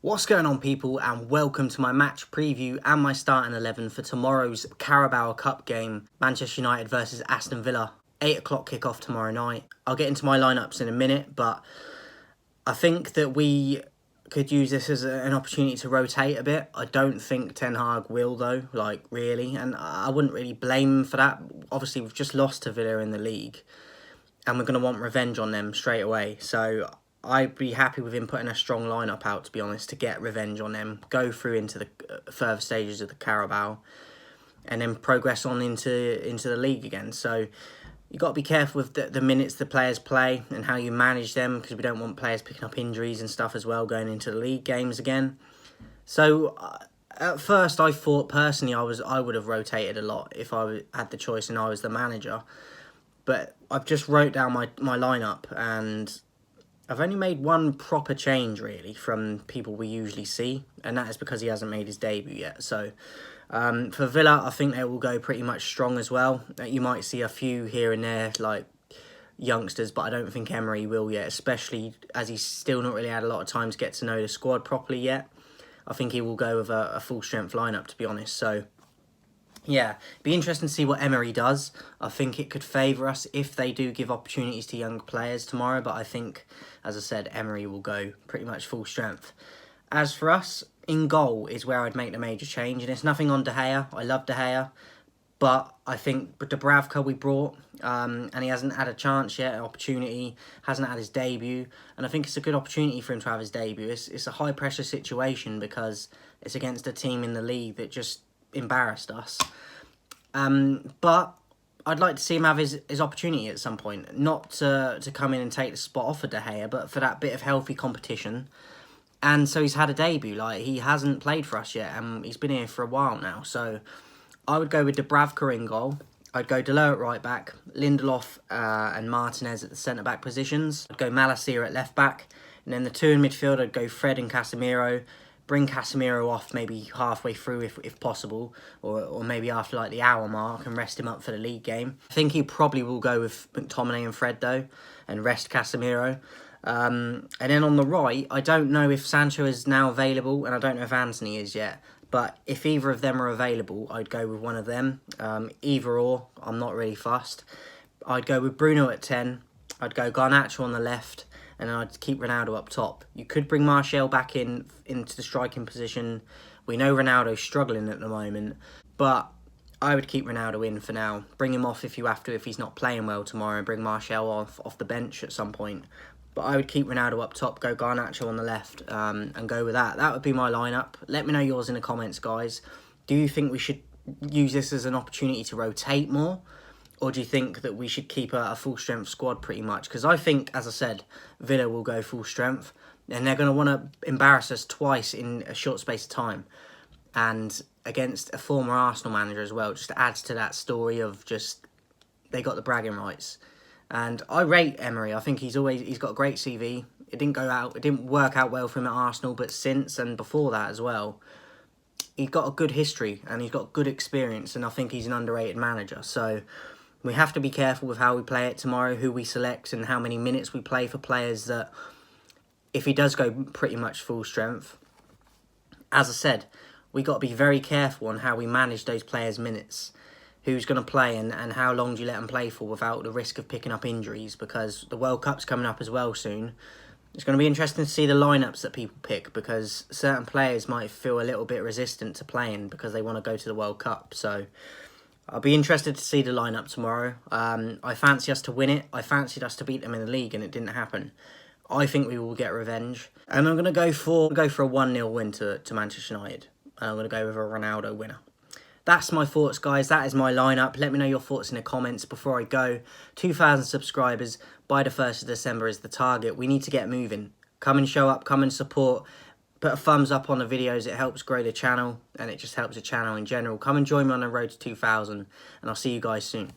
What's going on, people, and welcome to my match preview and my starting 11 for tomorrow's Carabao Cup game, Manchester United versus Aston Villa. 8 o'clock kickoff tomorrow night. I'll get into my lineups in a minute, but I think that we could use this as an opportunity to rotate a bit. I don't think Ten Hag will, though, really, and I wouldn't really blame him for that. Obviously, we've just lost to Villa in the league, and we're going to want revenge on them straight away, so I'd be happy with him putting a strong lineup out, to be honest, to get revenge on them, go through into the further stages of the Carabao, and then progress on into the league again. So you've got to be careful with the minutes the players play and how you manage them, because we don't want players picking up injuries and stuff as well going into the league games again. So at first I thought personally I would have rotated a lot if I had the choice and I was the manager. But I've just wrote down my lineup, and I've only made one proper change, really, from people we usually see, and that is because he hasn't made his debut yet. So for Villa, I think they will go pretty much strong as well. You might see a few here and there, like youngsters, but I don't think Emery will yet, especially as he's still not really had a lot of time to get to know the squad properly yet. I think he will go with a full-strength lineup, to be honest. So yeah, be interesting to see what Emery does. I think it could favour us if they do give opportunities to young players tomorrow, but I think, as I said, Emery will go pretty much full strength. As for us, in goal is where I'd make the major change, and it's nothing on De Gea. I love De Gea, but I think Dubravka we brought, and he hasn't had a chance yet, an opportunity, hasn't had his debut, and I think it's a good opportunity for him to have his debut. It's a high-pressure situation because it's against a team in the league that just embarrassed us. But I'd like to see him have his opportunity at some point. Not to come in and take the spot off of De Gea, but for that bit of healthy competition. And so he's had a debut. Like, he hasn't played for us yet, and he's been here for a while now. So I would go with Dubravka in goal. I'd go Deleu at right back, Lindelof and Martinez at the centre-back positions. I'd go Malacia at left back. And then the two in midfield, I'd go Fred and Casemiro. Bring Casemiro off maybe halfway through if possible, or maybe after like the hour mark, and rest him up for the league game. I think he probably will go with McTominay and Fred, though, and rest Casemiro. And then on the right, I don't know if Sancho is now available, and I don't know if Anthony is yet. But if either of them are available, I'd go with one of them. Either or, I'm not really fussed. I'd go with Bruno at 10. I'd go Garnacho on the left, and I'd keep Ronaldo up top. You could bring Martial back into the striking position. We know Ronaldo's struggling at the moment, but I would keep Ronaldo in for now. Bring him off if you have to, if he's not playing well tomorrow, and bring Martial off the bench at some point. But I would keep Ronaldo up top, go Garnacho on the left, and go with that. That would be my lineup. Let me know yours in the comments, guys. Do you think we should use this as an opportunity to rotate more? Or do you think that we should keep a full-strength squad pretty much? Because I think, as I said, Villa will go full strength. And they're going to want to embarrass us twice in a short space of time. And against a former Arsenal manager as well. Just adds to that story of just, they got the bragging rights. And I rate Emery. I think he's got a great CV. It didn't work out well for him at Arsenal, but since and before that as well, he's got a good history and he's got good experience. And I think he's an underrated manager. So we have to be careful with how we play it tomorrow, who we select, and how many minutes we play for players that, if he does go pretty much full strength, as I said, we got to be very careful on how we manage those players' minutes. Who's going to play and how long do you let them play for without the risk of picking up injuries, because the World Cup's coming up as well soon. It's going to be interesting to see the lineups that people pick, because certain players might feel a little bit resistant to playing because they want to go to the World Cup. So I'll be interested to see the lineup tomorrow. I fancy us to win it. I fancied us to beat them in the league, and it didn't happen. I think we will get revenge. And I'm going to go for a 1-0 win to Manchester United. And I'm going to go with a Ronaldo winner. That's my thoughts, guys. That is my lineup. Let me know your thoughts in the comments before I go. 2,000 subscribers by the 1st of December is the target. We need to get moving. Come and show up. Come and support. Put a thumbs up on the videos. It helps grow the channel, and it just helps the channel in general. Come and join me on the road to 2,000, and I'll see you guys soon.